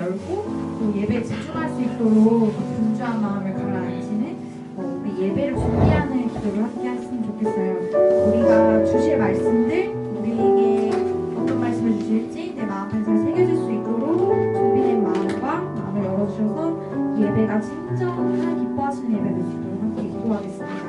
열고 또 예배에 집중할 수 있도록 분주한 마음을 가라앉히는 우리 예배를 준비하는 기도를 함께 했으면 좋겠어요. 우리가 주실 말씀들, 우리에게 어떤 말씀을 주실지 내 마음에 잘 새겨질 수 있도록 준비된 마음을 열어주셔서 예배가 진정 하나님 기뻐하시는 예배가 될 수 있도록 함께 기도하겠습니다.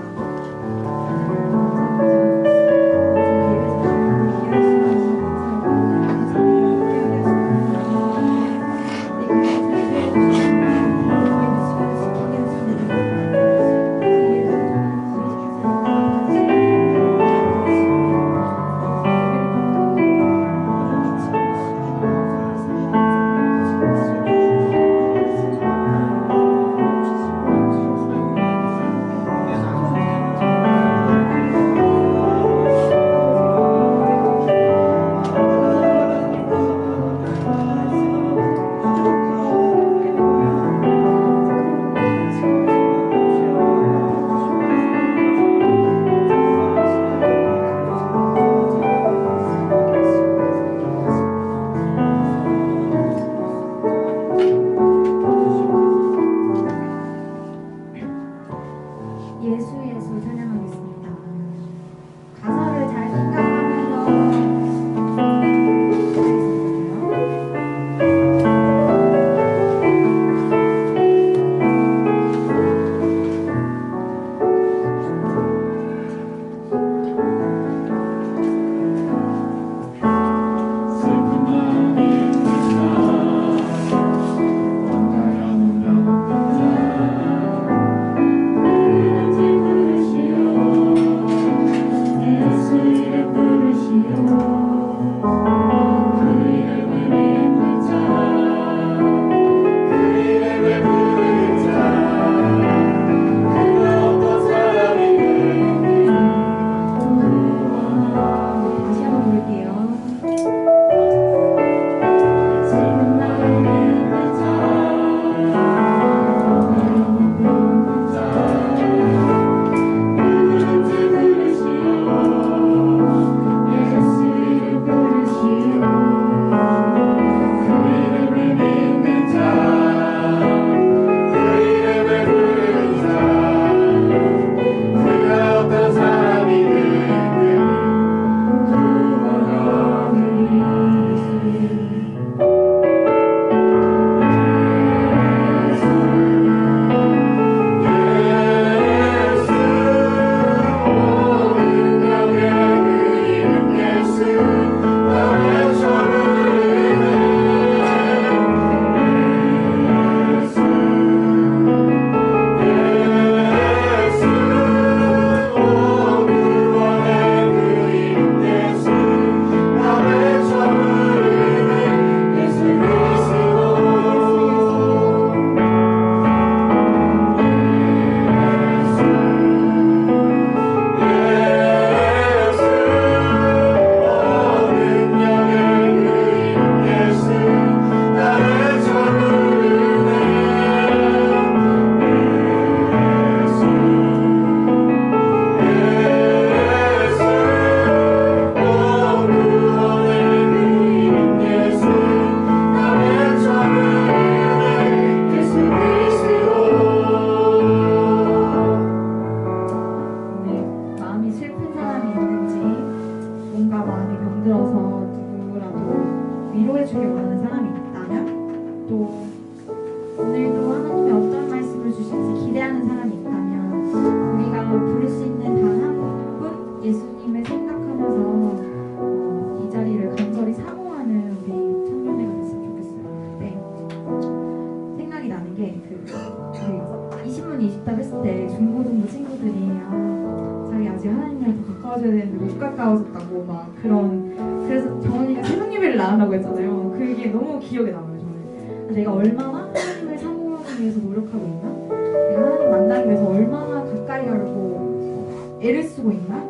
내가 얼마나 하나님을 사모하기 위해서 노력하고 있나? 내가 하나님 만나기 위해서 얼마나 가까이 가려고 애를 쓰고 있나?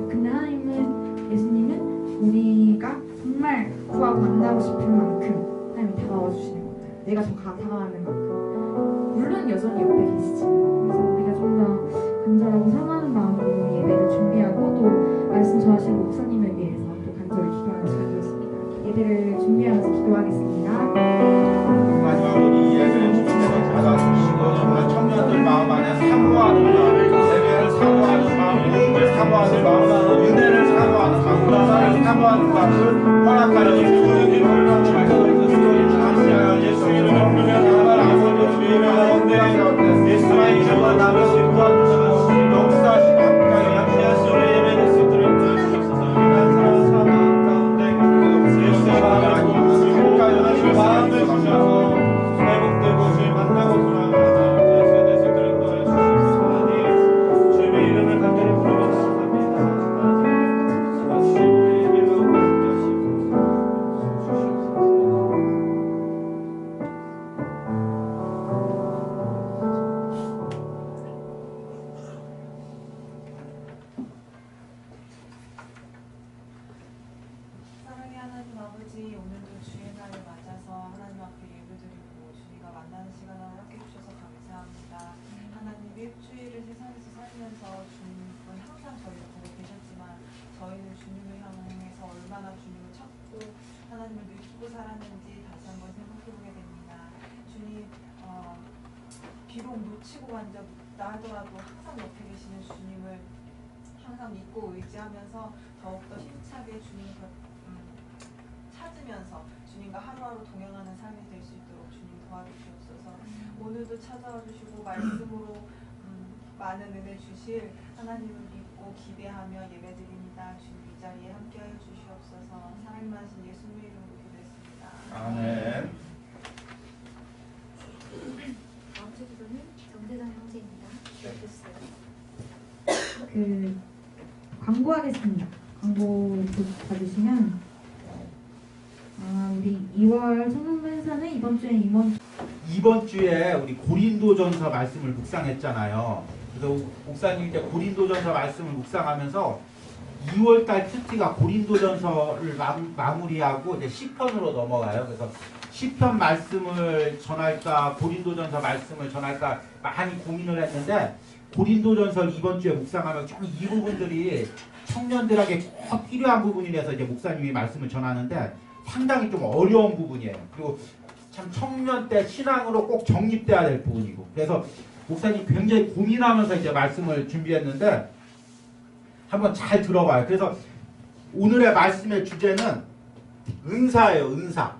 근데 하나님은, 예수님은 우리가 정말 구하고 만나고 싶은 만큼 하나님이 다가와 주시는 거예요. 내가 더 다가가는 만큼. 물론 여전히 옆에 계시지만, 그래서 우리가 좀 더 간절하고 사모하는 마음으로 예배를 준비하고 또 말씀 전하시는 목사님을 위해서 또 간절히 기도하는 시간이었습니다. 예배를 준비하면서 기도하겠습니다. 마지막으로 이 예배를 주님께서 받아주시고 정말 청년들 마음 안에 사모하는 마음, 예배를 사모하는 마음, 모임을 사모하는 마음, 은혜를 사모하는 마음, 나라를 사모하는 마음을 허락하여 주시고 예수 이름을 부르며 나를 아버지 주님의 원대하여 예수의 이름으로 나를 도와주시고 역사하시고 함께하여 양시하시고 예배를 수 있도록 도와주시옵소서. 위대한 사랑 사모하는 가운데 예수의 마음을 함께하여 마음을 주셔서 회복되고 주님 만나고 돌아가는 예수의 될 수 있도록 도와주시옵소서. 하나님 주님의 이름을 간절히 부르며 나아갑니다. 주시고 예배를 함께 하시고 주시옵소서. 사랑의 하나님 아버지, 오늘도 주의 날을 맞아서 하나님 앞에 예배드리고 주님과 만나는 시간을 허락해 주셔서 감사합니다. 하나님 일주일을 세상에서 살면서 주님은 항상 저희를 보고 계셨지만 저희는 주님을 향해서 얼마나 주님을 찾고 하나님을 믿고 살았는지 다시 한번 생각해보게 됩니다. 주님, 비록 놓치고 만졌다 하더라도 항상 옆에 계시는 주님을 항상 믿고 의지하면서 더욱더 힘차게 주님을 찾으면서 주님과 하루하루 동행하는 삶이 될 수 있도록 주님 도와주시옵소서. 오늘도 찾아와 주시고 말씀으로 많은 은혜 주실 하나님을 믿고 기대하며 예배드립니다. 주님 이 자리에 함께하여 주시옵소서. 사랑 많으신 예수님의 이름으로 기도했습니다. 아멘. 다음 주 기도는 정대장 형제입니다. 기도해주세요. 그 광고하겠습니다. 광고 봐주시면 우리 2월 청년부회사는 이번 주에 우리 고린도전서 말씀을 묵상했잖아요. 그래서 목사님이 이제 고린도전서 말씀을 묵상하면서 2월달 큐티가 고린도전서를 마무리하고 이제 시편으로 넘어가요. 그래서 시편 말씀을 전할까 고린도전서 말씀을 전할까 많이 고민을 했는데 고린도전서 이번 주에 묵상하면 좀 이 부분들이 청년들에게 꼭 필요한 부분이라서 이제 목사님이 말씀을 전하는데 상당히 좀 어려운 부분이에요. 그리고 참 청년 때 신앙으로 꼭 정립돼야 될 부분이고 그래서 목사님이 굉장히 고민하면서 이제 말씀을 준비했는데 한번 잘 들어봐요. 그래서 오늘의 말씀의 주제는 은사예요. 은사.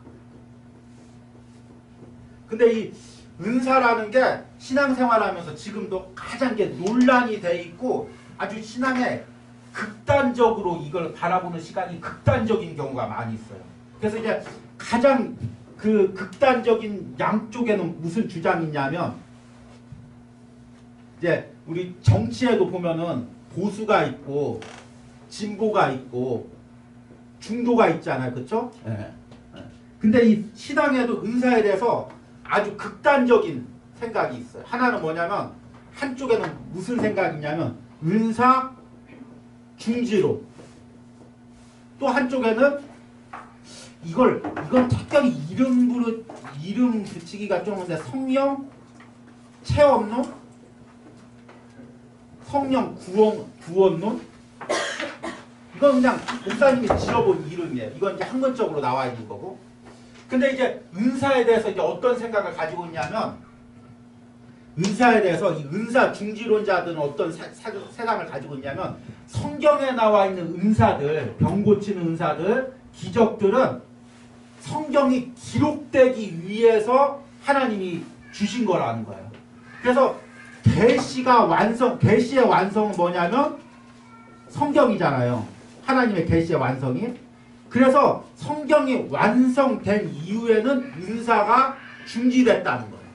근데 이 은사라는 게 신앙생활하면서 지금도 가장 게 논란이 돼 있고 아주 신앙에 극단적으로 이걸 바라보는 시간이 극단적인 경우가 많이 있어요. 그래서 이제 가장 그 극단적인 양쪽에는 무슨 주장이 있냐면 이제 우리 정치에도 보면은 보수가 있고 진보가 있고 중도가 있잖아요. 그렇죠? 예. 근데 이 신앙에도 은사에 대해서 아주 극단적인 생각이 있어요. 하나는 뭐냐면 한쪽에는 무슨 생각이냐면 은사 중지로 또 한쪽에는 이건 특별히 이름 붙이기가 좀 근데 성령 체험론 성령 구원론 이건 그냥 목사님이 지어본 이름이에요. 이건 이제 학문적으로 나와 있는 거고. 근데 이제 은사에 대해서 이제 어떤 생각을 가지고 있냐면 은사에 대해서 이 은사 중지론자들은 어떤 세상을 가지고 있냐면 성경에 나와 있는 은사들, 병 고치는 은사들, 기적들은 성경이 기록되기 위해서 하나님이 주신 거라는 거예요. 그래서 계시의 완성은 뭐냐면 성경이잖아요. 하나님의 계시의 완성이. 그래서 성경이 완성된 이후에는 은사가 중지됐다는 거예요.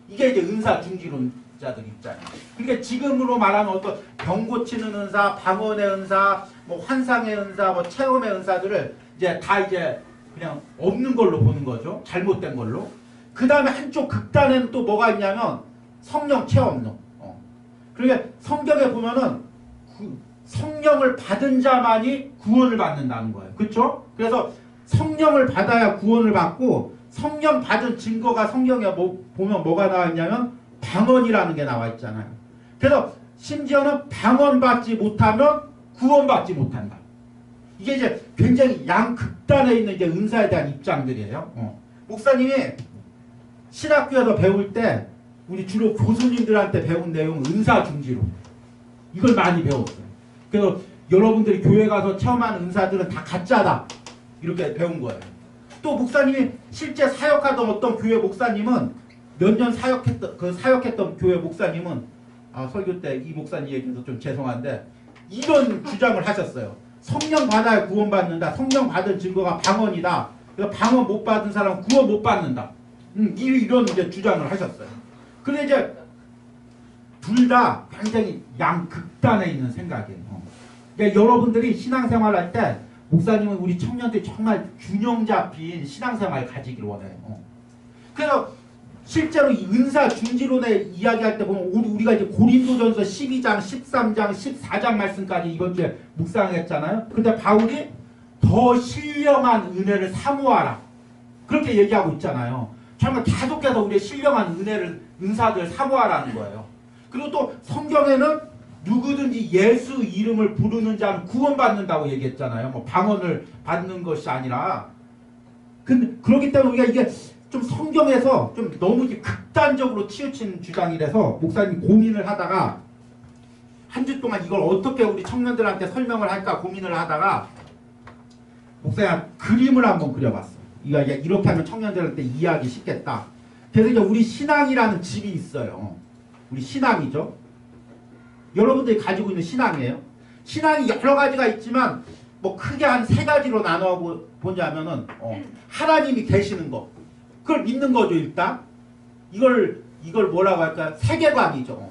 이게 이제 은사 중지론자들 입장이에요. 그러니까 지금으로 말하는 어떤 병 고치는 은사, 방언의 은사, 뭐 환상의 은사, 뭐 체험의 은사들을 이제 다 이제 그냥 없는 걸로 보는 거죠. 잘못된 걸로. 그 다음에 한쪽 극단에는 또 뭐가 있냐면 성령 체험론. 그러니까 성경에 보면은 성령을 받은 자만이 구원을 받는다는 거예요. 그렇죠? 그래서 성령을 받아야 구원을 받고 성령 받은 증거가 성경에 보면 뭐가 나와 있냐면 방언이라는 게 나와 있잖아요. 그래서 심지어는 방언 받지 못하면 구원 받지 못한다. 이게 이제 굉장히 양극단에 있는 이제 은사에 대한 입장들이에요. 목사님이 신학교에서 배울 때 우리 주로 교수님들한테 배운 내용은 은사 중지로 이걸 많이 배웠어요. 그래서 여러분들이 교회 가서 체험하는 은사들은 다 가짜다 이렇게 배운 거예요. 또 목사님이 실제 사역하던 어떤 교회 목사님은 몇 년 사역했던 교회 목사님은 설교 때 이 목사님 얘기해서 좀 죄송한데 이런 주장을 하셨어요. 성령 받아야 구원받는다. 성령 받은 증거가 방언이다. 그래서 방언 못 받은 사람은 구원 못 받는다. 이런 이제 주장을 하셨어요. 근데 이제 둘 다 굉장히 양극단에 있는 생각이에요. 그러니까 여러분들이 신앙생활 할 때 목사님은 우리 청년들이 정말 균형 잡힌 신앙생활을 가지기를 원해요. 그래서 실제로 이 은사 중지론에 이야기할 때 보면 우리가 이제 고린도전서 12장, 13장, 14장 말씀까지 이번 주에 묵상했잖아요. 근데 바울이 더 신령한 은혜를 사모하라. 그렇게 얘기하고 있잖아요. 정말 계속해서 우리의 신령한 은사들 사모하라는 거예요. 그리고 또 성경에는 누구든지 예수 이름을 부르는 자는 구원받는다고 얘기했잖아요. 뭐 방언을 받는 것이 아니라. 근데 그렇기 때문에 우리가 이게 좀 성경에서 좀 너무 극단적으로 치우친 주장이라서 목사님이 고민을 하다가 한 주 동안 이걸 어떻게 우리 청년들한테 설명을 할까 고민을 하다가 목사님 그림을 한번 그려봤어요. 이렇게 하면 청년들한테 이해하기 쉽겠다. 그래서 이제 우리 신앙이라는 집이 있어요. 우리 신앙이죠. 여러분들이 가지고 있는 신앙이에요. 신앙이 여러 가지가 있지만 뭐 크게 한 세 가지로 나눠 보자면은 하나님이 계시는 거. 그걸 믿는 거죠, 일단. 이걸 뭐라고 할까? 세계관이죠.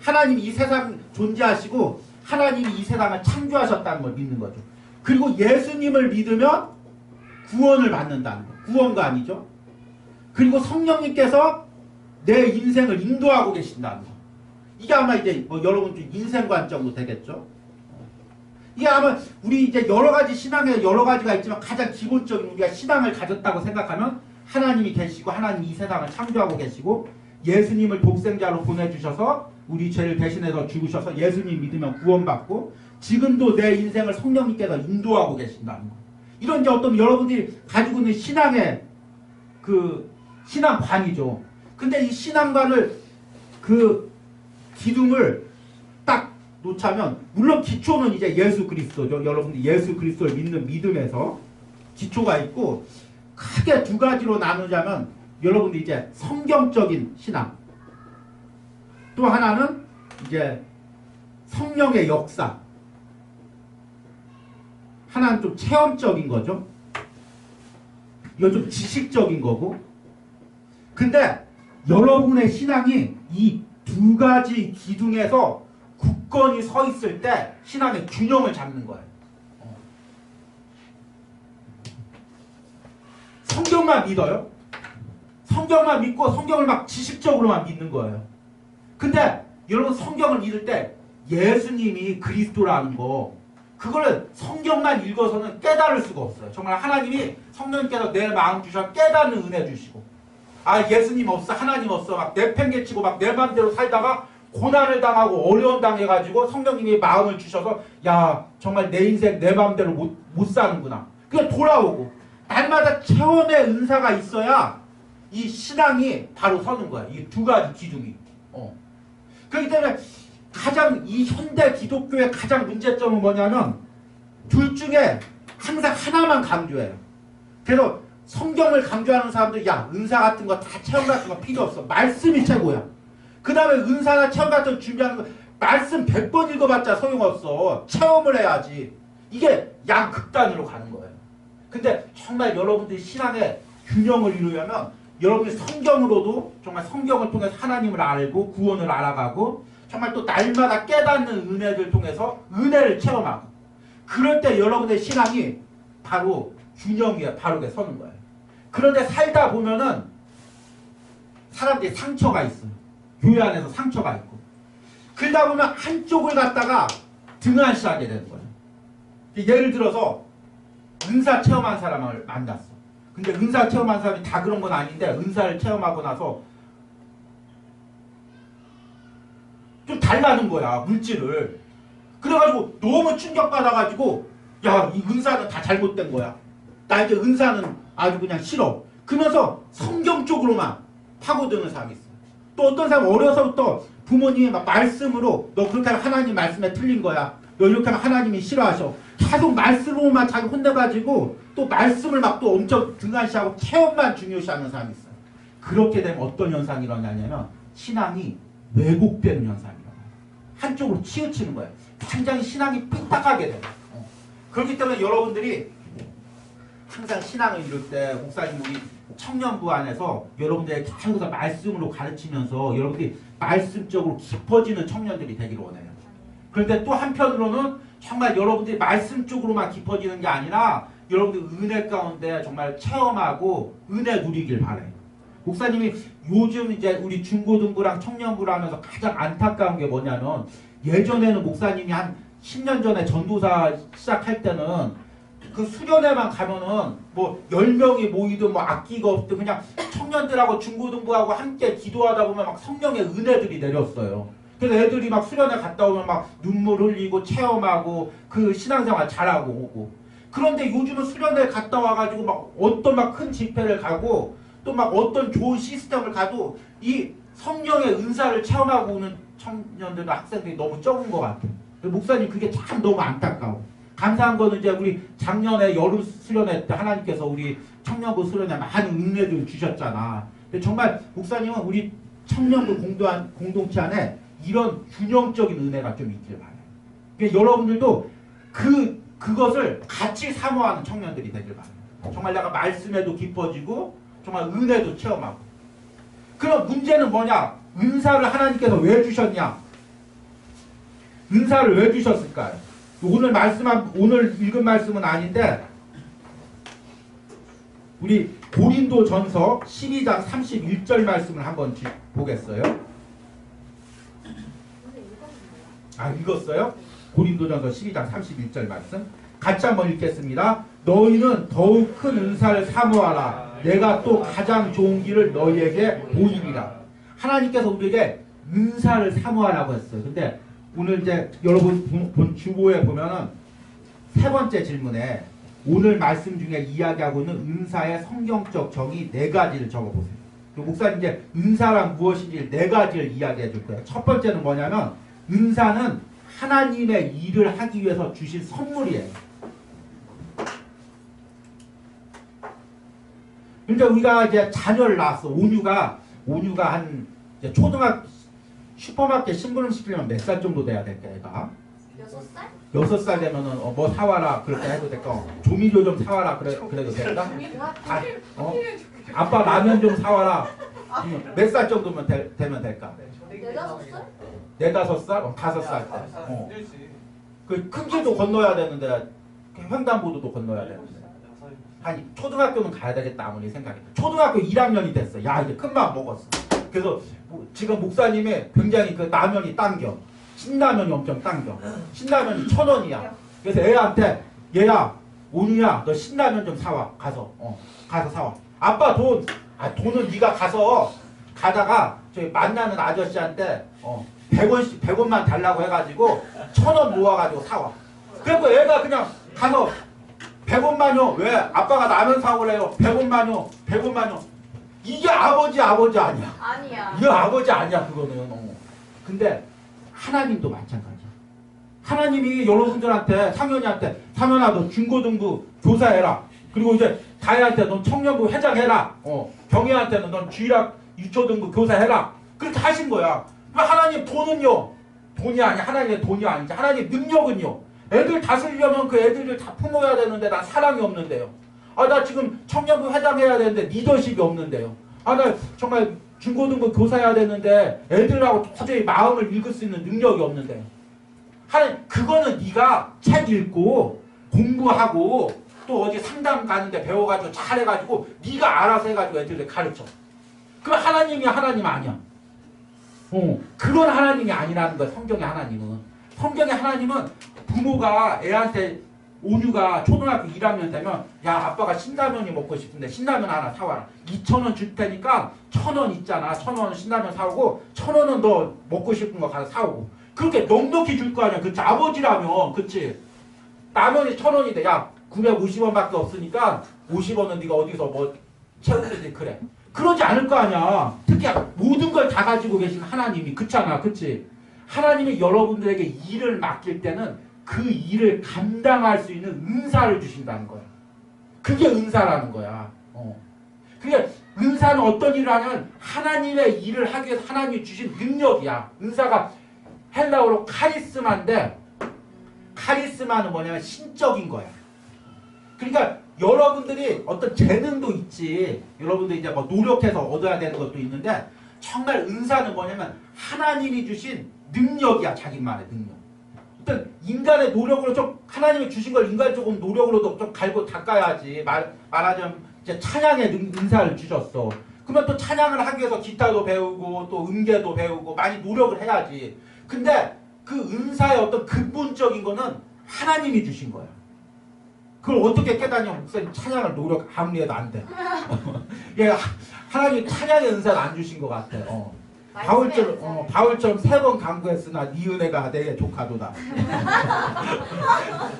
하나님이 이 세상 존재하시고 하나님이 이 세상을 창조하셨다는 걸 믿는 거죠. 그리고 예수님을 믿으면 구원을 받는다는 거. 구원관이죠. 그리고 성령님께서 내 인생을 인도하고 계신다는 거. 이게 아마 이제 뭐 여러분 좀 인생관 정도 되겠죠. 이게 아마 우리 이제 여러 가지 신앙에 여러 가지가 있지만 가장 기본적인 우리가 신앙을 가졌다고 생각하면 하나님이 계시고 하나님이 이 세상을 창조하고 계시고 예수님을 독생자로 보내주셔서 우리 죄를 대신해서 죽으셔서 예수님 믿으면 구원받고 지금도 내 인생을 성령님께서 인도하고 계신다는 거. 이런 이제 어떤 여러분들이 가지고 있는 신앙의 그 신앙관이죠. 근데 이 신앙관을 그 기둥을 딱 놓자면 물론 기초는 이제 예수 그리스도죠. 여러분들이 예수 그리스도를 믿는 믿음에서 기초가 있고 크게 두 가지로 나누자면 여러분들이 이제 성경적인 신앙 또 하나는 이제 성령의 역사 하나는 좀 체험적인 거죠. 이건 좀 지식적인 거고 근데 여러분의 신앙이 이 두 가지 기둥에서 굳건히 서 있을 때 신앙의 균형을 잡는 거예요. 성경만 믿어요. 성경만 믿고 성경을 막 지식적으로만 믿는 거예요. 근데 여러분 성경을 믿을 때 예수님이 그리스도라는 거 그거를 성경만 읽어서는 깨달을 수가 없어요. 정말 하나님이 성령님께서 내 마음 주셔서 깨닫는 은혜 주시고 예수님 없어 하나님 없어 막 내팽개치고 막 내 맘대로 살다가 고난을 당하고 어려움 당해가지고 성령님이 마음을 주셔서 야 정말 내 인생 내 맘대로 못 사는구나. 그냥 돌아오고 날마다 체험의 은사가 있어야 이 신앙이 바로 서는 거야. 이 두 가지 기둥이. 그렇기 때문에 가장 이 현대 기독교의 가장 문제점은 뭐냐면 둘 중에 항상 하나만 강조해요. 그래서 성경을 강조하는 사람들 야 은사 같은 거 다 체험 같은 거 필요 없어. 말씀이 최고야. 그 다음에 은사나 체험 같은 거 준비하는 거 말씀 100번 읽어봤자 소용없어. 체험을 해야지. 이게 양극단으로 가는 거예요. 근데 정말 여러분들이 신앙의 균형을 이루려면 여러분이 성경으로도 정말 성경을 통해서 하나님을 알고 구원을 알아가고 정말 또 날마다 깨닫는 은혜를 통해서 은혜를 체험하고 그럴 때 여러분의 신앙이 바로 균형 위에 바르게 서는 거예요. 그런데 살다 보면은 사람들이 상처가 있어요. 교회 안에서 상처가 있고 그러다 보면 한쪽을 갖다가 등한시하게 되는 거예요. 예를 들어서 은사 체험한 사람을 만났어. 근데 은사 체험한 사람이 다 그런 건 아닌데 은사를 체험하고 나서 좀 달라는 거야 물질을. 그래가지고 너무 충격받아가지고 야, 이 은사는 다 잘못된 거야. 나 이제 은사는 아주 그냥 싫어. 그러면서 성경 쪽으로만 파고드는 사람이 있어. 또 어떤 사람 어려서부터 부모님이 막 말씀으로 너 그렇게 하면 하나님 말씀에 틀린 거야. 너 이렇게 하면 하나님이 싫어하셔. 계속 말씀으로만 자기 혼내가지고 또 말씀을 막 또 엄청 등한시하고 체험만 중요시하는 사람이 있어요. 그렇게 되면 어떤 현상이 일어나냐면 신앙이 왜곡되는 현상이라고. 한쪽으로 치우치는 거예요. 굉장히 신앙이 삐딱하게 돼요. 그렇기 때문에 여러분들이 항상 신앙을 이룰 때 목사님 우리 청년부 안에서 여러분들의 계속 말씀으로 가르치면서 여러분들이 말씀적으로 깊어지는 청년들이 되기를 원해요. 그런데 또 한편으로는 정말 여러분들이 말씀 쪽으로만 깊어지는 게 아니라 여러분들 은혜 가운데 정말 체험하고 은혜 누리길 바래요. 목사님이 요즘 이제 우리 중고등부랑 청년부를 하면서 가장 안타까운 게 뭐냐면 예전에는 목사님이 한 10년 전에 전도사 시작할 때는 그 수련회만 가면은 뭐 10명이 모이든 뭐 악기가 없든 그냥 청년들하고 중고등부하고 함께 기도하다 보면 막 성령의 은혜들이 내렸어요. 그래서 애들이 막 수련회 갔다 오면 막 눈물 흘리고 체험하고 그 신앙생활 잘하고 오고. 그런데 요즘은 수련회 갔다 와가지고 막 어떤 막 큰 집회를 가고 또 막 어떤 좋은 시스템을 가도 이 성령의 은사를 체험하고 오는 청년들과 학생들이 너무 적은 것 같아요. 목사님 그게 참 너무 안타까워. 감사한 거는 이제 우리 작년에 여름 수련회 때 하나님께서 우리 청년부 수련회 많은 은혜를 주셨잖아. 근데 정말 목사님은 우리 청년부 공동체 안에 이런 균형적인 은혜가 좀 있길 바라요. 그러니까 여러분들도 그것을 같이 사모하는 청년들이 되길 바라요. 정말 내가 말씀에도 깊어지고 정말 은혜도 체험하고. 그럼 문제는 뭐냐? 은사를 하나님께서 왜 주셨냐? 은사를 왜 주셨을까요? 오늘 읽은 말씀은 아닌데 우리 고린도전서 12장 31절 말씀을 한번 보겠어요. 읽었어요? 고린도전서 12장 31절 말씀 같이 한번 읽겠습니다. 너희는 더욱 큰 은사를 사모하라. 내가 또 가장 좋은 길을 너희에게 보이리라. 하나님께서 우리에게 은사를 사모하라고 했어요. 근데 오늘 이제 여러분 본 주보에 보면은 세 번째 질문에 오늘 말씀 중에 이야기하고 있는 은사의 성경적 정의 4가지를 적어보세요. 목사님 이제 은사란 무엇인지 4가지를 이야기해 줄 거예요. 첫 번째는 뭐냐면 은사는 하나님의 일을 하기 위해서 주신 선물이에요. 그러니까 우리가 이제 자녀를 낳았어. 온유가 한 이제 초등학교 슈퍼마켓 심부름 시키려면 몇 살 정도 돼야 될까 애가? 6살? 6살 되면은 뭐 사와라 그렇게 해도 될까? 조미료 좀 사와라 그래도 될까? 아빠 라면 좀 사와라. 몇 살 정도면 되면 될까? 4-5살? 4-5살? 5살 때. 그 큰 길도 건너야 되는데 횡단보도도 건너야 되는데. 아니 초등학교는 가야 되겠다 아무리 생각해. 초등학교 1학년이 됐어. 야 이제 큰맘 먹었어. 그래서 지금 목사님이 굉장히 그 라면이 당겨. 신라면이 엄청 당겨. 신라면이 1,000원이야. 그래서 애한테 얘야 온유야 너 신라면 좀 사와. 가서 사와. 아빠 돈은 네가 가다가 저기 만나는 아저씨한테 100원만 달라고 해가지고 1,000원 모아가지고 사와. 그래서 애가 그냥 가서 100원만요. 왜? 아빠가 라면 사오래요. 100원만요. 이게 아버지 아니야. 아니야. 이게 아버지 아니야 그거는. 근데 하나님도 마찬가지야. 하나님이 여러분들한테 상현이한테 상현아 너 중고등부 교사해라. 그리고 이제 다혜한테 넌 청년부 회장해라. 경혜한테는 넌 주일학 유초등부 교사해라. 그렇게 하신 거야. 하나님 돈은요. 돈이 아니야. 하나님의 돈이 아니지. 하나님 능력은요. 애들 다스리려면 그 애들을 다 품어야 되는데 난 사랑이 없는데요. 나 지금 청년부 회장해야 되는데 리더십이 없는데요. 나 정말 중고등부 교사해야 되는데 애들하고 도저히 마음을 읽을 수 있는 능력이 없는데요. 하나님 그거는 네가 책 읽고 공부하고 또 어디 상담 가는데 배워가지고 잘해가지고 네가 알아서 해가지고 애들을 가르쳐. 그럼 하나님이 하나님 아니야. 그런 하나님이 아니라는 거야. 성경의 하나님은. 성경의 하나님은 부모가 애한테 온유가 초등학교 1학년 되면 야 아빠가 신라면이 먹고 싶은데 신라면 하나 사와라. 2,000원 줄 테니까 1,000원 있잖아. 1,000원 신라면 사오고 1,000원은 너 먹고 싶은 거 가서 사오고. 그렇게 넉넉히 줄 거 아니야. 그치? 아버지라면 그치? 라면이 1,000원인데 야 950원밖에 없으니까 50원은 네가 어디서 뭐 채우든지 그래. 그러지 않을 거 아니야. 특히 모든 걸 다 가지고 계신 하나님이 그렇잖아. 그치? 하나님이 여러분들에게 일을 맡길 때는 그 일을 감당할 수 있는 은사를 주신다는 거야. 그게 은사라는 거야. 그게 은사는 어떤 일을 하냐면 하나님의 일을 하기 위해서 하나님이 주신 능력이야. 은사가 헬라어로 카리스마인데 카리스마는 뭐냐면 신적인 거야. 그러니까 여러분들이 어떤 재능도 있지. 여러분들 이제 뭐 노력해서 얻어야 되는 것도 있는데 정말 은사는 뭐냐면 하나님이 주신 능력이야. 자기만의 능력. 어떤 인간의 노력으로 좀 하나님이 주신 걸 인간 조금 노력으로도 좀 갈고 닦아야지. 말하자면 이제 찬양의 은사를 주셨어. 그러면 또 찬양을 하기 위해서 기타도 배우고 또 음계도 배우고 많이 노력을 해야지. 근데 그 은사의 어떤 근본적인 거는 하나님이 주신 거야. 그걸 어떻게 깨닫냐면 목사님 찬양을 노력 아무리 해도 안 돼. 예, 하나님 찬양의 은사를 안 주신 것 같아. 바울처럼 3번 간구했으나 네 은혜가 내게 족하도다.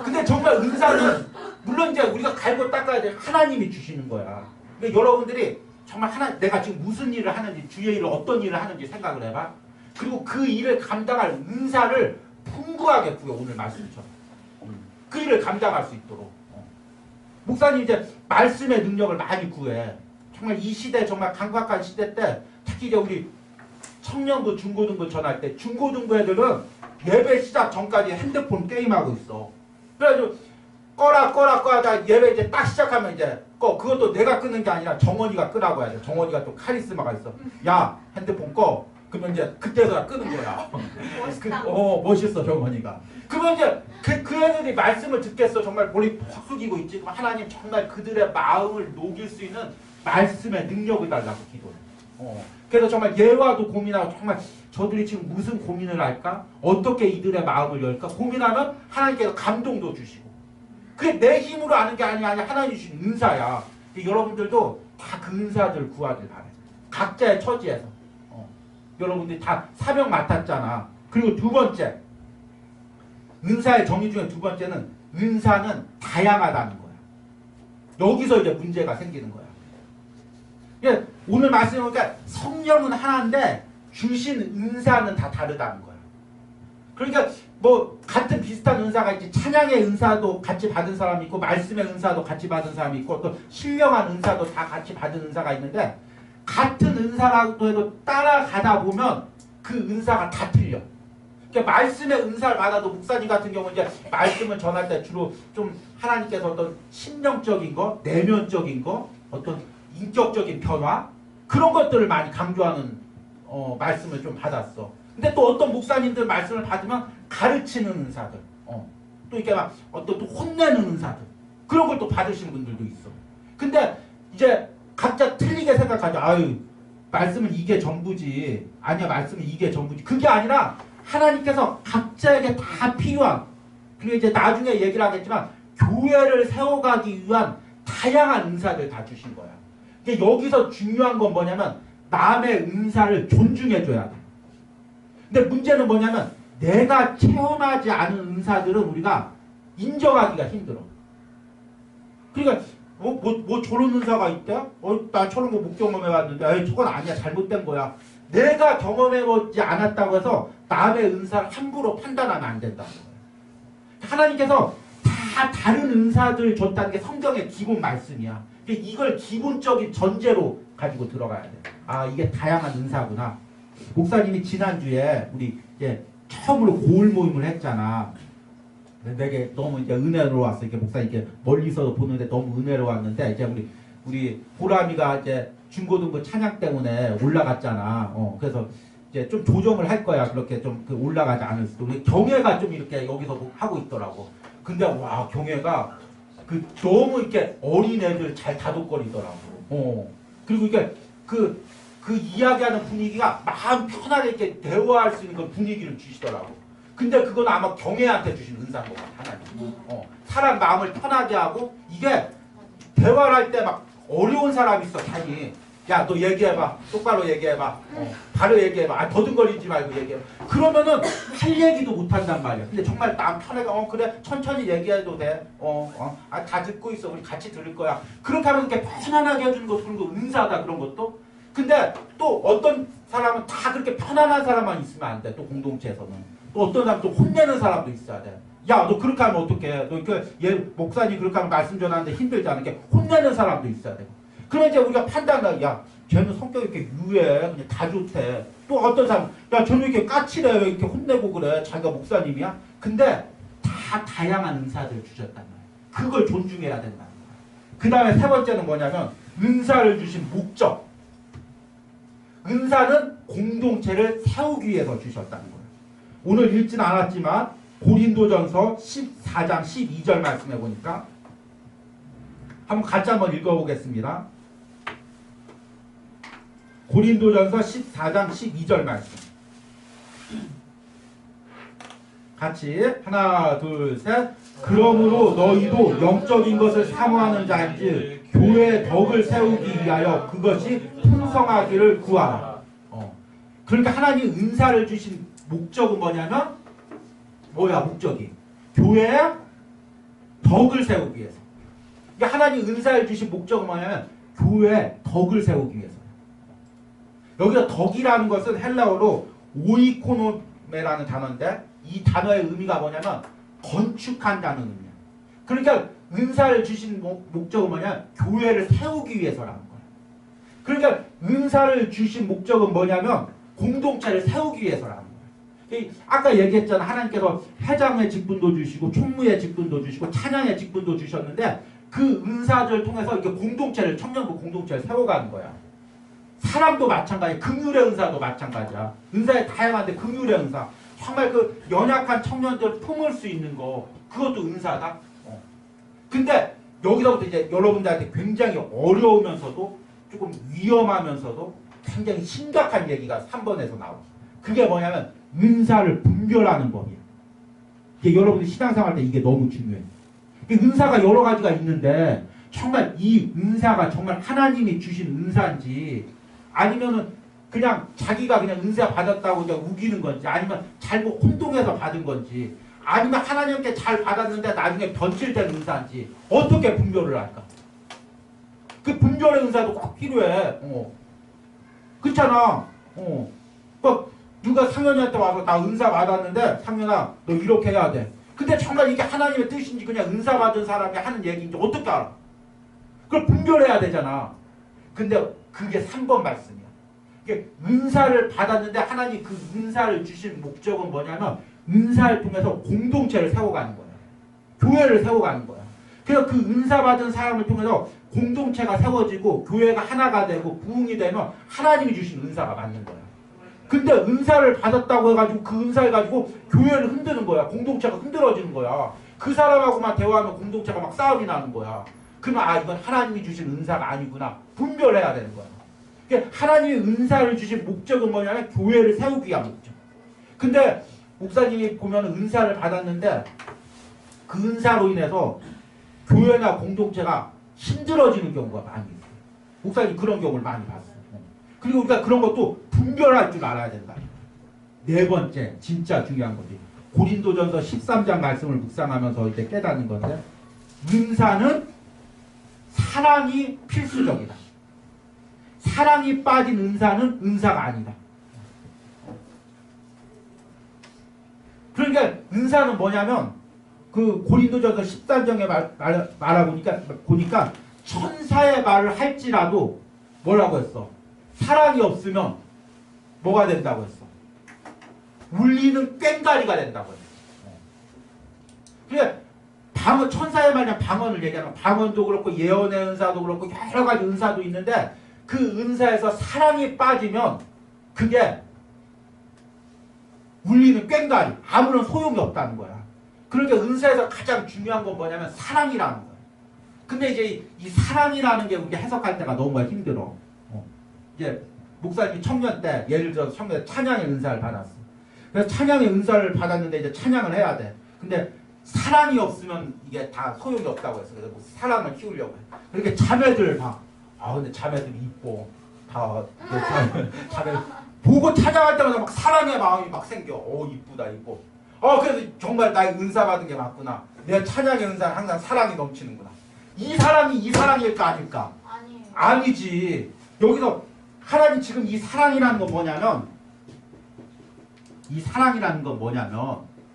근데 정말 은사는 물론 이제 우리가 갈고 닦아야 돼. 하나님이 주시는 거야. 그러니까 여러분들이 정말 내가 지금 무슨 일을 하는지 주의 일을 어떤 일을 하는지 생각을 해봐. 그리고 그 일을 감당할 은사를 풍부하게 구해. 오늘 말씀처럼 그 일을 감당할 수 있도록. 목사님 이제 말씀의 능력을 많이 구해. 정말 이 시대 정말 강박한 시대 때 특히 이제 우리 청년부 중고등부 전할 때 중고등부 애들은 예배 시작 전까지 핸드폰 게임하고 있어. 그래가지고 꺼라 하다 예배 이제 딱 시작하면 이제 그것도 내가 끄는 게 아니라 정원이가 끄라고 해야 돼. 정원이가 또 카리스마가 있어. 야 핸드폰 꺼. 그러면 이제 그때서야 끄는 거야. 멋있다. 멋있어 정원이가. 그러면 이제 그 애들이 말씀을 듣겠어. 정말 머리 퍽 숙이고 있지. 그럼 하나님 정말 그들의 마음을 녹일 수 있는 말씀의 능력을 달라고 기도해. 그래서 정말 예화도 고민하고 정말 저들이 지금 무슨 고민을 할까? 어떻게 이들의 마음을 열까? 고민하면 하나님께서 감동도 주시고. 그게 내 힘으로 아는 게 아니야. 하나님 주신 은사야. 여러분들도 다 그 은사들 구하길 바래. 각자의 처지에서. 여러분들이 다 사명 맡았잖아. 그리고 두 번째. 은사의 정의 중에 두 번째는 은사는 다양하다는 거야. 여기서 이제 문제가 생기는 거야. 예, 오늘 말씀해보니까 성령은 하나인데 주신 은사는 다 다르다는 거야. 그러니까 뭐 같은 비슷한 은사가 있지. 찬양의 은사도 같이 받은 사람이 있고 말씀의 은사도 같이 받은 사람이 있고 또 신령한 은사도 다 같이 받은 은사가 있는데 같은 은사라고 해도 따라가다 보면 그 은사가 다 틀려. 그러니까 말씀의 은사를 받아도 목사님 같은 경우는 이제 말씀을 전할 때 주로 좀 하나님께서 어떤 심령적인 거, 내면적인 거, 어떤 인격적인 변화 그런 것들을 많이 강조하는 말씀을 좀 받았어. 근데 또 어떤 목사님들 말씀을 받으면 가르치는 은사들, 또 이렇게 막 어떤 또 혼내는 은사들 그런 걸 또 받으신 분들도 있어. 근데 이제 각자 틀리게 생각하죠. 아유 말씀은 이게 전부지. 아니야 말씀은 이게 전부지. 그게 아니라 하나님께서 각자에게 다 필요한 그리고 이제 나중에 얘기를 하겠지만 교회를 세워가기 위한 다양한 은사들 다 주신 거야. 그러니까 여기서 중요한 건 뭐냐면 남의 은사를 존중해줘야 돼. 근데 문제는 뭐냐면 내가 체험하지 않은 은사들은 우리가 인정하기가 힘들어. 그러니까 뭐 저런 은사가 있대? 나 저런 거 못 경험해봤는데 저건 아니야. 잘못된 거야. 내가 경험해보지 않았다고 해서 남의 은사를 함부로 판단하면 안 된다는 거예요. 하나님께서 다 다른 은사들 줬다는 게 성경의 기본 말씀이야. 이걸 기본적인 전제로 가지고 들어가야 돼. 아 이게 다양한 은사구나. 목사님이 지난주에 우리 이제 처음으로 고을 모임을 했잖아. 내게 너무 이제 은혜로웠어. 이렇게 목사님 이렇게 멀리서 보는데 너무 은혜로웠는데 이제 우리 보람이가 이제 중고등부 찬양 때문에 올라갔잖아. 그래서 이제 좀 조정을 할 거야. 그렇게 좀 올라가지 않을 수도. 경애가 좀 이렇게 여기서 하고 있더라고. 근데 와 경애가 너무 이렇게 어린 애들 잘 다독거리더라고. 그리고 이게 그 이야기하는 분위기가 마음 편하게 이렇게 대화할 수 있는 그 분위기를 주시더라고. 근데 그건 아마 경애한테 주신 은사인 것 같아. 하나님. 사람 마음을 편하게 하고 이게 대화를 할 때 막 어려운 사람이 있어. 자기 야, 너 얘기해봐. 똑바로 얘기해봐. 바로 얘기해봐. 더듬거리지 말고 얘기해봐. 그러면은 할 얘기도 못한단 말이야. 근데 정말 남편애가 그래 천천히 얘기해도 돼. 다 듣고 있어. 우리 같이 들을 거야. 그렇게 하면 이렇게 편안하게 해주는 것도 그런 거 은사다 그런 것도. 근데 또 어떤 사람은 다 그렇게 편안한 사람만 있으면 안 돼. 또 공동체에서는. 또 어떤 사람은 또 혼내는 사람도 있어야 돼. 야, 너 그렇게 하면 어떡해. 너 얘 목사님 그렇게 하면 말씀 전하는데 힘들잖아. 이렇게 혼내는 사람도 있어야 돼. 그러면 이제 우리가 판단을, 야, 쟤는 성격이 이렇게 유해. 그냥 다 좋대. 또 어떤 사람, 야, 쟤는 이렇게 까칠해. 왜 이렇게 혼내고 그래. 자기가 목사님이야? 근데 다 다양한 은사들을 주셨단 말이야. 그걸 존중해야 된다는 거야. 그 다음에 세 번째는 뭐냐면, 은사를 주신 목적. 은사는 공동체를 세우기 위해서 주셨다는 거예요. 오늘 읽진 않았지만, 고린도전서 14장 12절 말씀해 보니까, 같이 한번 읽어보겠습니다. 고린도전서 14장 12절 말씀. 같이 하나 둘 셋. 그러므로 너희도 영적인 것을 사모하는 자인지 교회의 덕을 세우기 위하여 그것이 풍성하기를 구하라. 그러니까 하나님 은사를 주신 목적은 뭐냐면 뭐야 목적이? 교회의 덕을 세우기 위해서. 그러니까 하나님 은사를 주신 목적은 뭐냐면 교회의 덕을 세우기 위해서. 여기서 덕이라는 것은 헬라어로 오이코노메라는 단어인데 이 단어의 의미가 뭐냐면 건축한다는 의미야. 그러니까 은사를 주신 목적은 뭐냐? 교회를 세우기 위해서라는 거야. 그러니까 은사를 주신 목적은 뭐냐면 공동체를 세우기 위해서라는 거야. 아까 얘기했잖아. 하나님께서 회장의 직분도 주시고 총무의 직분도 주시고 찬양의 직분도 주셨는데 그 은사들을 통해서 이렇게 공동체를 청년부 공동체를 세워가는 거야. 사람도 마찬가지, 긍휼의 은사도 마찬가지야. 은사에 다양한데 긍휼의 은사. 정말 그 연약한 청년들 품을 수 있는 거 그것도 은사다. 근데 여기서부터 이제 여러분들한테 굉장히 어려우면서도 조금 위험하면서도 굉장히 심각한 얘기가 3번에서 나와. 그게 뭐냐면 은사를 분별하는 법이야. 이게 여러분들 신앙생활 때 이게 너무 중요해. 은사가 여러 가지가 있는데 정말 이 은사가 정말 하나님이 주신 은사인지 아니면은 그냥 자기가 그냥 은사 받았다고 그냥 우기는 건지 아니면 잘못 혼동해서 받은 건지 아니면 하나님께 잘 받았는데 나중에 변질된 은사인지 어떻게 분별을 할까? 그 분별의 은사도 꼭 필요해. 그렇잖아. 뭐 누가 상현이한테 와서 나 은사 받았는데 상현아 너 이렇게 해야 돼. 근데 정말 이게 하나님의 뜻인지 그냥 은사 받은 사람이 하는 얘기인지 어떻게 알아? 그걸 분별해야 되잖아. 근데 그게 3번 말씀이야. 이게 은사를 받았는데 하나님 그 은사를 주신 목적은 뭐냐면 은사를 통해서 공동체를 세워가는 거야. 교회를 세워가는 거야. 그래서 그 은사 받은 사람을 통해서 공동체가 세워지고 교회가 하나가 되고 부흥이 되면 하나님이 주신 은사가 맞는 거야. 근데 은사를 받았다고 해가지고 그 은사를 가지고 교회를 흔드는 거야. 공동체가 흔들어지는 거야. 그 사람하고만 대화하면 공동체가 막 싸움이 나는 거야. 그러면 이건 하나님이 주신 은사가 아니구나. 분별해야 되는 거야. 그러니까 하나님이 은사를 주신 목적은 뭐냐면 교회를 세우기 위한 목적. 근데 목사님이 보면 은사를 받았는데 그 은사로 인해서 교회나 공동체가 힘들어지는 경우가 많이 있어요. 목사님 그런 경우를 많이 봤어요. 그리고 우리가 그런 것도 분별할 줄 알아야 된다. 네 번째 진짜 중요한 거지. 고린도전서 13장 말씀을 묵상하면서 이제 깨닫는 건데 은사는 사랑이 필수적이다. 사랑이 빠진 은사는 은사가 아니다. 그러니까 은사는 뭐냐면 그 고린도전서 13장에 보니까 천사의 말을 할지라도 뭐라고 했어? 사랑이 없으면 뭐가 된다고 했어? 울리는 꽹가리가 된다고 했어. 그러니까 천사의 말이냐 방언을 얘기하면 방언도 그렇고 예언의 은사도 그렇고 여러 가지 은사도 있는데 그 은사에서 사랑이 빠지면 그게 울리는 꽹가리 아무런 소용이 없다는 거야. 그러니까 은사에서 가장 중요한 건 뭐냐면 사랑이라는 거야. 근데 이제 이 사랑이라는 게 우리가 해석할 때가 너무 힘들어. 이제 목사님이 청년 때 예를 들어서 청년 때 찬양의 은사를 받았어. 그래서 찬양의 은사를 받았는데 이제 찬양을 해야 돼. 근데 사랑이 없으면 이게 다 소용이 없다고 했어. 그래서 사랑을 키우려고 해. 그렇게 자매들 봐. 근데 자매들이 이뻐. 다 잘해. 보고 찾아갈 때마다 막 사랑의 마음이 막 생겨. 이쁘다 이뻐. 그래서 정말 나의 은사 받은 게 맞구나. 내 찬양의 은사는 항상 사랑이 넘치는구나. 이 사랑이 이 사랑일까 아닐까? 아니에요. 아니지. 여기서 하나님 지금 이 사랑이라는 건 뭐냐면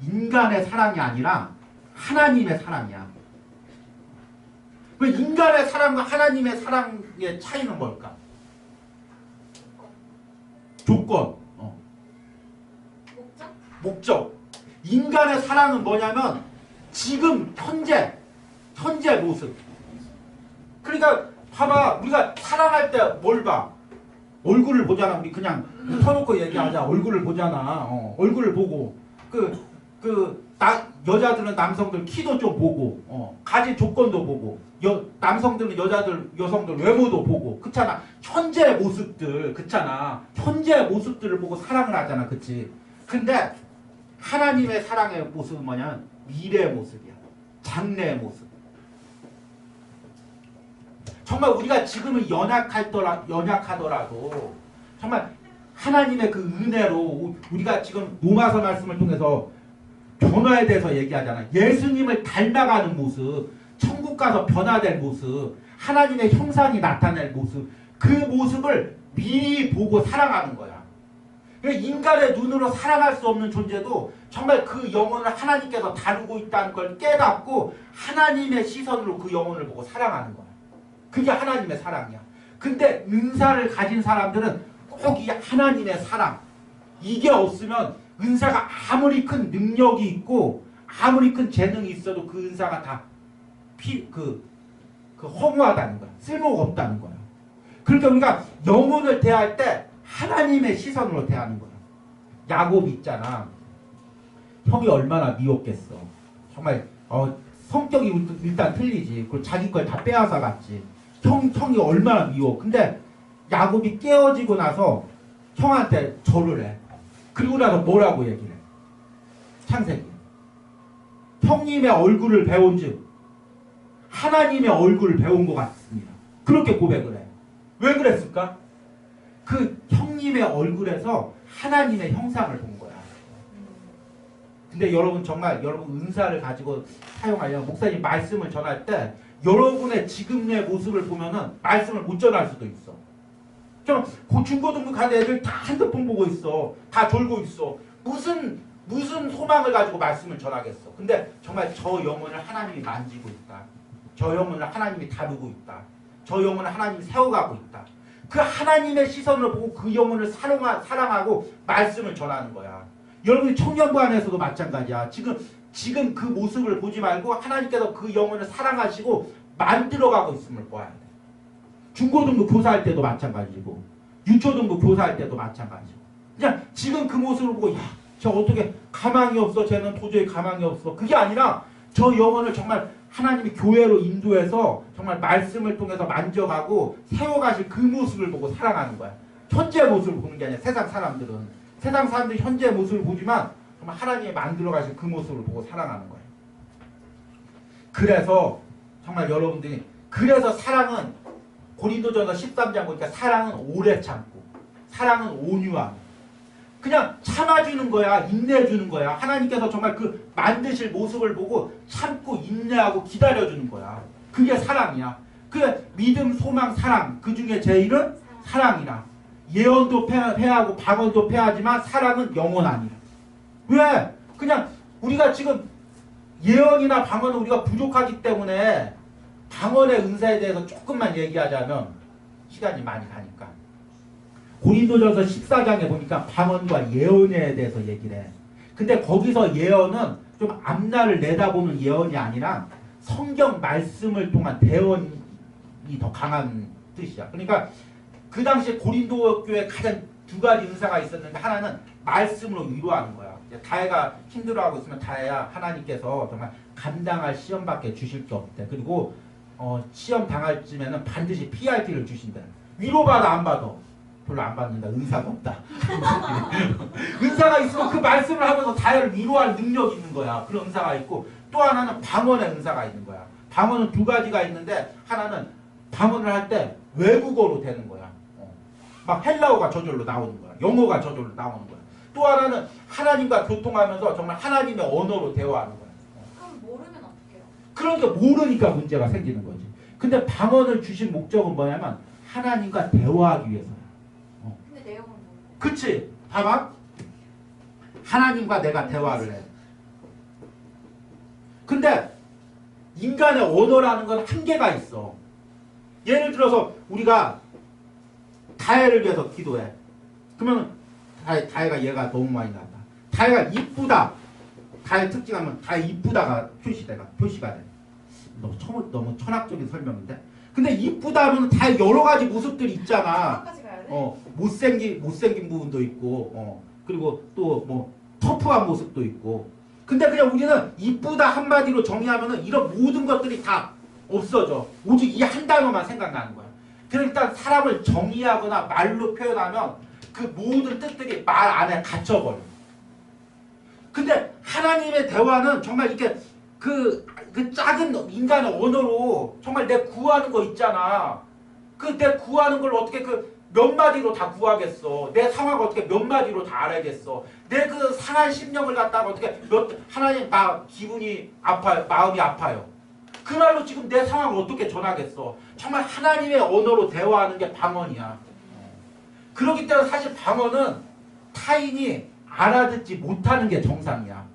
인간의 사랑이 아니라 하나님의 사랑이야. 왜 인간의 사랑과 하나님의 사랑의 차이는 뭘까? 조건. 목적. 인간의 사랑은 뭐냐면 지금 현재 모습. 그러니까 봐봐, 우리가 사랑할 때 뭘 봐? 얼굴을 보잖아. 우리 그냥 터놓고 얘기하자. 얼굴을 보잖아. 얼굴을 보고 여자들은 남성들 키도 좀 보고 가진 조건도 보고 남성들은 여성들 외모도 보고 그렇잖아. 현재 모습들 그렇잖아. 현재 모습들을 보고 사랑을 하잖아. 그치? 근데 하나님의 사랑의 모습은 뭐냐면 미래의 모습이야. 장래의 모습. 정말 우리가 지금은 연약하더라도 정말 하나님의 그 은혜로 우리가 지금 로마서 말씀을 통해서 변화에 대해서 얘기하잖아요. 예수님을 닮아가는 모습, 천국 가서 변화될 모습, 하나님의 형상이 나타낼 모습, 그 모습을 미리 보고 사랑하는 거야. 인간의 눈으로 사랑할 수 없는 존재도 정말 그 영혼을 하나님께서 다루고 있다는 걸 깨닫고 하나님의 시선으로 그 영혼을 보고 사랑하는 거야. 그게 하나님의 사랑이야. 근데 은사를 가진 사람들은 꼭 이 하나님의 사랑, 이게 없으면 은사가 아무리 큰 능력이 있고 아무리 큰 재능이 있어도 그 은사가 다 허무하다는 거야. 쓸모가 없다는 거야. 그러니까 우리가 영혼을 대할 때 하나님의 시선으로 대하는 거야. 야곱 있잖아. 형이 얼마나 미웠겠어. 정말 성격이 일단 틀리지. 그리고 자기 걸 다 빼앗아 갔지. 형이 얼마나 미워. 근데 야곱이 깨어지고 나서 형한테 절을 해. 그리고 나서 뭐라고 얘기를 해? 창세기. 형님의 얼굴을 배운즉 하나님의 얼굴을 배운 것 같습니다. 그렇게 고백을 해. 왜 그랬을까? 그 형님의 얼굴에서 하나님의 형상을 본 거야. 근데 여러분 정말 여러분 은사를 가지고 사용하려면 목사님 말씀을 전할 때 여러분의 지금의 모습을 보면은 말씀을 못 전할 수도 있어. 좀 중고등부 간 애들 다 핸드폰 보고 있어. 다 졸고 있어. 무슨 소망을 가지고 말씀을 전하겠어. 근데 정말 저 영혼을 하나님이 만지고 있다. 저 영혼을 하나님이 다루고 있다. 저 영혼을 하나님이 세워가고 있다. 그 하나님의 시선을 보고 그 영혼을 사랑하고 말씀을 전하는 거야. 여러분이 청년부 안에서도 마찬가지야. 지금 그 모습을 보지 말고 하나님께서 그 영혼을 사랑하시고 만들어가고 있음을 봐야 돼. 중고등부 교사할 때도 마찬가지고 유초등부 교사할 때도 마찬가지고 그냥 지금 그 모습을 보고 저 어떻게 가망이 없어. 쟤는 도저히 가망이 없어. 그게 아니라 저 영혼을 정말 하나님이 교회로 인도해서 정말 말씀을 통해서 만져가고 세워가실 그 모습을 보고 사랑하는 거야. 현재 모습을 보는 게 아니라 세상 사람들이 현재 모습을 보지만 정말 하나님이 만들어가실 그 모습을 보고 사랑하는 거예요. 그래서 정말 여러분들이 그래서 사랑은 고린도전서 13장 보니까 사랑은 오래 참고 사랑은 온유함 그냥 참아주는 거야. 인내해주는 거야. 하나님께서 정말 그 만드실 모습을 보고 참고 인내하고 기다려주는 거야. 그게 사랑이야. 그 믿음, 소망, 사랑 그 중에 제일은 사랑이라. 예언도 패하고 방언도 패하지만 사랑은 영원 아니라. 왜? 그냥 우리가 지금 예언이나 방언은 우리가 부족하기 때문에 방언의 은사에 대해서 조금만 얘기하자면 시간이 많이 가니까 고린도전서 14장에 보니까 방언과 예언에 대해서 얘기를 해. 근데 거기서 예언은 좀 앞날을 내다보는 예언이 아니라 성경 말씀을 통한 대언이 더 강한 뜻이야. 그러니까 그 당시에 고린도 교회에 가장 두 가지 은사가 있었는데 하나는 말씀으로 위로하는 거야. 다혜가 힘들어하고 있으면 다혜야 하나님께서 정말 감당할 시험밖에 주실 게 없대. 그리고 시험 당할 쯤에는 반드시 PRT를 주신다. 위로받아 안 받아? 별로 안 받는다. 은사가 없다. 은사가 있으면 그 말씀을 하면서 다혜를 위로할 능력이 있는 거야. 그런 은사가 있고 또 하나는 방언의 은사가 있는 거야. 방언은 두 가지가 있는데 하나는 방언을 할 때 외국어로 되는 거야. 막 헬라어가 저절로 나오는 거야. 영어가 저절로 나오는 거야. 또 하나는 하나님과 교통하면서 정말 하나님의 언어로 대화하는 거야. 그럼 모르면 어떡해요? 그러니까 모르니까 문제가 생기는 거지. 근데 방언을 주신 목적은 뭐냐면 하나님과 대화하기 위해서야. 근데 내용은 모르고. 그치? 봐봐. 하나님과 내가 대화를 해. 근데 인간의 언어라는 건 한계가 있어. 예를 들어서 우리가 다혜를 위해서 기도해. 그러면 다혜가 얘가 너무 많이 나왔다. 다혜가 이쁘다. 다혜 특징하면 다혜 이쁘다가 표시가 돼. 너무 천학적인 설명인데. 근데 이쁘다면 다혜 여러 가지 모습들이 있잖아. 까지 가야 돼? 못생긴 부분도 있고, 그리고 또 뭐 터프한 모습도 있고. 근데 그냥 우리는 이쁘다 한마디로 정의하면은 이런 모든 것들이 다 없어져. 오직 이 한 단어만 생각나는 거야. 그러니까 일단 사람을 정의하거나 말로 표현하면 그 모든 뜻들이 말 안에 갇혀버려. 근데 하나님의 대화는 정말 이렇게 그 작은 인간의 언어로 정말 내 구하는 거 있잖아. 그 내 구하는 걸 어떻게 몇 마디로 다 구하겠어. 내 상황을 어떻게 몇 마디로 다 알아야겠어. 내 그 상한 심령을 갖다가 어떻게 하나님 기분이 아파요. 마음이 아파요. 그 말로 지금 내 상황을 어떻게 전하겠어. 정말 하나님의 언어로 대화하는 게 방언이야. 그렇기 때문에 사실 방언은 타인이 알아듣지 못하는 게 정상이야.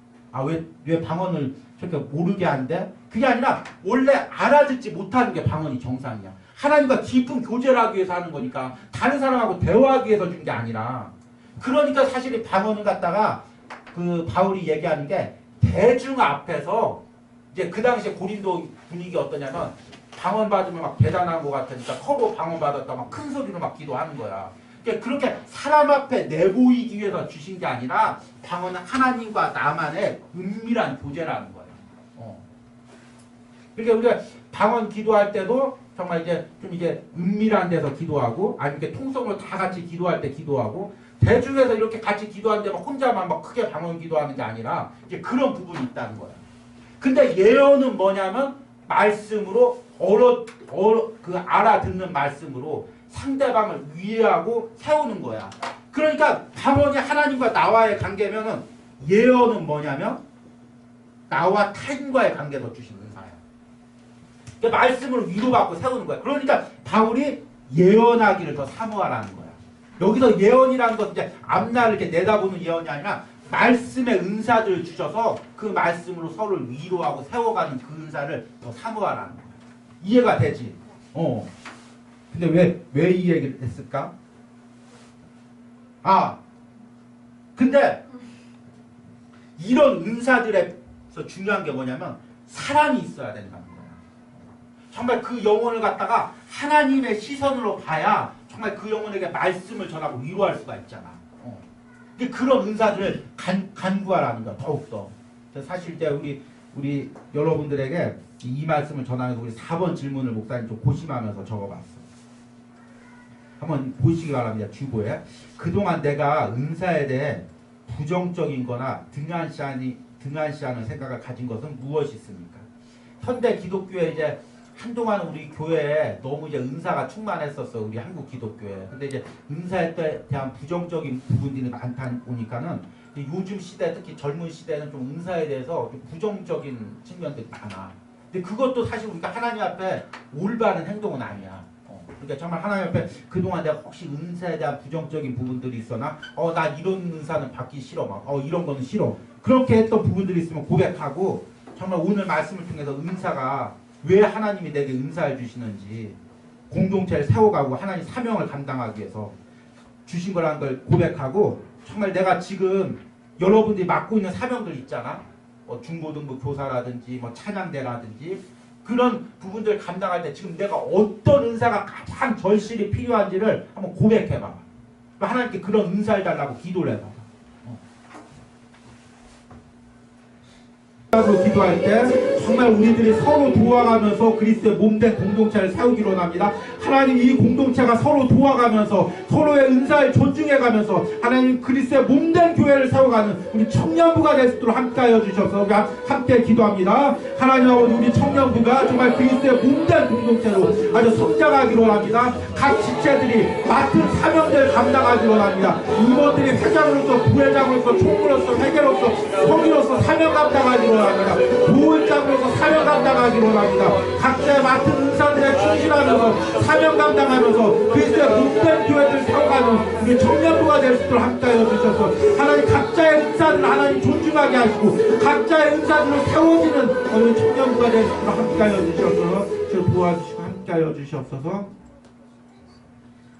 왜 방언을 저렇게 모르게 한대? 그게 아니라 원래 알아듣지 못하는 게 방언이 정상이야. 하나님과 깊은 교제를 하기 위해서 하는 거니까 다른 사람하고 대화하기 위해서 준 게 아니라. 그러니까 사실 이 방언을 갖다가 바울이 얘기하는 게 대중 앞에서 이제 그 당시에 고린도 분위기 어떠냐면 방언 받으면 막 대단한 것 같으니까 서로 방언 받았다 막 큰 소리로 막 기도하는 거야. 그러니까 그렇게 사람 앞에 내보이기 위해서 주신 게 아니라 방언은 하나님과 나만의 은밀한 교제라는 거예요. 그러니까 우리가 방언 기도할 때도 정말 좀 은밀한 데서 기도하고 아니면 이렇게 통성으로 다 같이 기도할 때 기도하고 대중에서 이렇게 같이 기도하는데 막 혼자만 막 크게 방언 기도하는 게 아니라 이제 그런 부분이 있다는 거야. 근데 예언은 뭐냐면 말씀으로 알아듣는 말씀으로 상대방을 위하고 세우는 거야. 그러니까 방언이 하나님과 나와의 관계면은 예언은 뭐냐면 나와 타인과의 관계에서 주신 은사야. 그러니까 말씀을 위로받고 세우는 거야. 그러니까 바울이 예언하기를 더 사모하라는 거야. 여기서 예언이라는 것은 이제 앞날을 이렇게 내다보는 예언이 아니라 말씀의 은사들을 주셔서 그 말씀으로 서로를 위로하고 세워가는 그 은사를 더 사모하라는 거야. 이해가 되지? 근데 왜 이 얘기를 했을까? 근데 이런 은사들에서 중요한 게 뭐냐면 사람이 있어야 된다는 거야. 정말 그 영혼을 갖다가 하나님의 시선으로 봐야 정말 그 영혼에게 말씀을 전하고 위로할 수가 있잖아. 근데 그런 은사들을 간구하라는 거야. 더욱더. 사실 때 우리 여러분들에게 이 말씀을 전하면서 우리 4번 질문을 목사님 좀 고심하면서 적어봤어. 한번 보시기 바랍니다. 주보에. 그동안 내가 은사에 대해 부정적인 거나 등한시하는 생각을 가진 것은 무엇이 있습니까? 현대 기독교에 이제 한동안 우리 교회에 너무 은사가 충만했었어. 우리 한국 기독교에. 근데 이제 은사에 대한 부정적인 부분들이 많다 보니까는 요즘 시대, 특히 젊은 시대는 좀 은사에 대해서 좀 부정적인 측면들이 많아. 근데 그것도 사실 우리가 하나님 앞에 올바른 행동은 아니야. 그러니까 정말 하나님 앞에 그동안 내가 혹시 은사에 대한 부정적인 부분들이 있어나 나 이런 은사는 받기 싫어. 이런 거는 싫어. 그렇게 했던 부분들이 있으면 고백하고 정말 오늘 말씀을 통해서 은사가 왜 하나님이 내게 은사를 주시는지 공동체를 세워가고 하나님 사명을 감당하기 위해서 주신 거라는 걸 고백하고 정말 내가 지금 여러분들이 맡고 있는 사명들 있잖아. 중고등부 교사라든지 찬양대라든지 그런 부분들 감당할 때 지금 내가 어떤 은사가 가장 절실히 필요한지를 한번 고백해봐. 하나님께 그런 은사를 달라고 기도를 해봐. 기도할 때 정말 우리들이 서로 도와가면서 그리스도의 몸된 공동체를 세우기로 합니다. 하나님 이 공동체가 서로 도와가면서 서로의 은사를 존중해가면서 하나님 그리스도의 몸된 교회를 세워가는 우리 청년부가 될 수 있도록 함께하여 주셔서 우리 함께 기도합니다. 하나님 아버지 우리 청년부가 정말 그리스도의 몸된 공동체로 아주 성장하기로 합니다. 각 지체들이 맡은 사명들을 감당하기로 합니다. 임원들이 회장으로서 부회장으로서 총무로서 회계로서 성의로서 사명 감당하기로 합니다. 보훈장으로서 사명 감당하기로 합니다. 각자의 맡은 은사들에 충실하면서 사명 감당하면서 그리스도의 몸된 교회를 세워가는 우리 청년부가 될 수 있도록 함께하여 주셔서 하나님 각자의 은사들을 하나님 존중하게 하시고 각자의 은사들로 세워지는 우리 청년부가 될 수 있도록 함께하여 주셔서 저 도와주시고 함께하여 주시옵소서.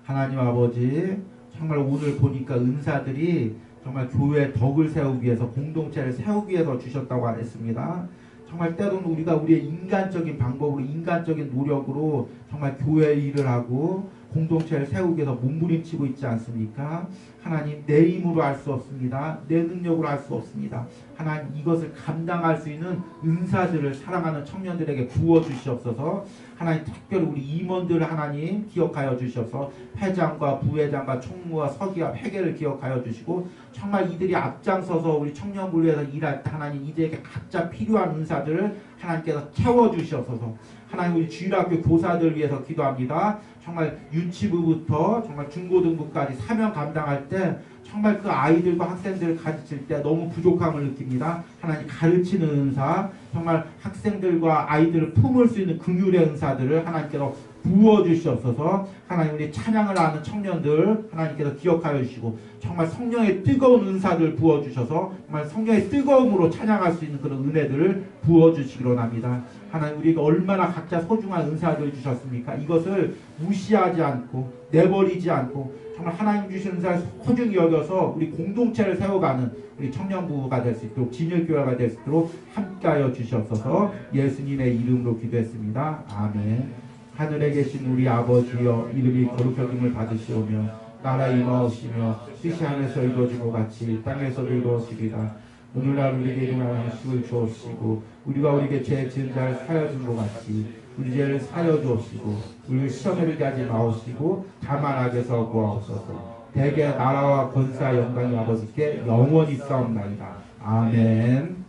하나님 아버지 정말 오늘 보니까 은사들이 정말 교회의 덕을 세우기 위해서 공동체를 세우기 위해서 주셨다고 했습니다. 정말 때로는 우리가 우리의 인간적인 방법으로 인간적인 노력으로 정말 교회 일을 하고 공동체를 세우기 위해서 몸부림치고 있지 않습니까? 하나님 내 힘으로 할 수 없습니다. 내 능력으로 할 수 없습니다. 하나님 이것을 감당할 수 있는 은사들을 사랑하는 청년들에게 부어주시옵소서. 하나님 특별히 우리 임원들 하나님 기억하여 주셔서 회장과 부회장과 총무와 서기와 회계를 기억하여 주시고 정말 이들이 앞장서서 우리 청년부를 위해서 일할 때 하나님 이들에게 각자 필요한 은사들을 하나님께서 채워주시옵소서. 하나님 우리 주일학교 교사들을 위해서 기도합니다. 정말 유치부부터 정말 중고등부까지 사명 감당할 때 정말 그 아이들과 학생들을 가르칠 때 너무 부족함을 느낍니다. 하나님 가르치는 은사, 정말 학생들과 아이들을 품을 수 있는 긍휼의 은사들을 하나님께서 부어주시옵소서. 하나님 우리 찬양을 하는 청년들 하나님께서 기억하여 주시고 정말 성령의 뜨거운 은사들 부어주셔서 정말 성령의 뜨거움으로 찬양할 수 있는 그런 은혜들을 부어주시기로 합니다. 하나님 우리가 얼마나 각자 소중한 은사들을 주셨습니까? 이것을 무시하지 않고 내버리지 않고 정말 하나님 주신 은사를 소중히 여겨서 우리 공동체를 세워가는 우리 청년부가 될 수 있도록 진일교회가 될 수 있도록 함께하여 주시옵소서. 예수님의 이름으로 기도했습니다. 아멘. 하늘에 계신 우리 아버지여 이름이 거룩하심을 받으시오며 나라 임하옵시며 뜻이 하늘에서 이루어진 것 같이 땅에서도 이루어지리라. 오늘날 우리에게 일용할 양식을 주옵시고 우리가 우리에게 죄 지은 자를 사여 준 것 같이 우리 죄를 사여 주옵시고 우리를 시험에 들게 하지 마옵시고 다만 악에서 구하옵소서. 대개 나라와 권세와 영광이 아버지께 영원히 있사옵나이다. 아멘.